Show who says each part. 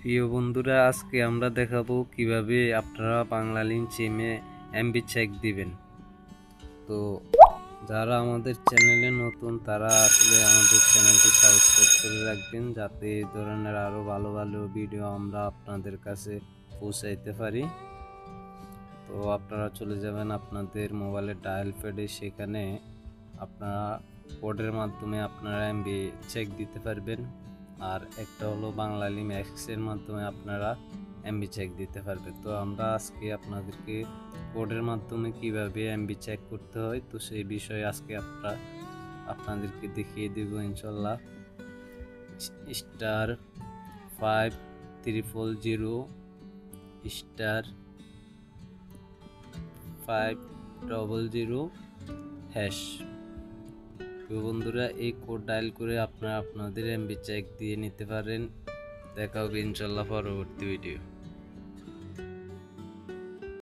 Speaker 1: প্রিয় বন্ধুরা, আজকে আমরা দেখাবো কিভাবে আপনারা বাংলালিংক সিমে এমবি চেক দিবেন। তো যারা আমাদের চ্যানেলে নতুন তারা আসলে আমাদের চ্যানেলটি সাবস্ক্রাইব করে রাখবেন, যাতে এই ধরনের আরও ভালো ভালো ভিডিও আমরা আপনাদের কাছে পৌঁছাইতে পারি। তো আপনারা চলে যাবেন আপনাদের মোবাইলের ডায়াল প্যাডে, সেখানে আপনারা কোডের মাধ্যমে আপনারা এমবি চেক দিতে পারবেন। আর একটা হলো বাংলালিংক এক্সের মাধ্যমে আপনারা এমবি চেক দিতে পারবেন। তো আমরা আজকে আপনাদেরকে কোডের মাধ্যমে কিভাবে এমবি চেক করতে হয় তো সেই বিষয়ে আজকে আপনাদেরকে দেখিয়ে দেব ইনশাল্লাহ। *500*500# তো বন্ধুরা, এই কোড ডায়াল করে আপনারা আপনাদের এমবি চেক দিয়ে নিতে পারেন। দেখা হবে ইনশাল্লাহ পরবর্তী ভিডিও।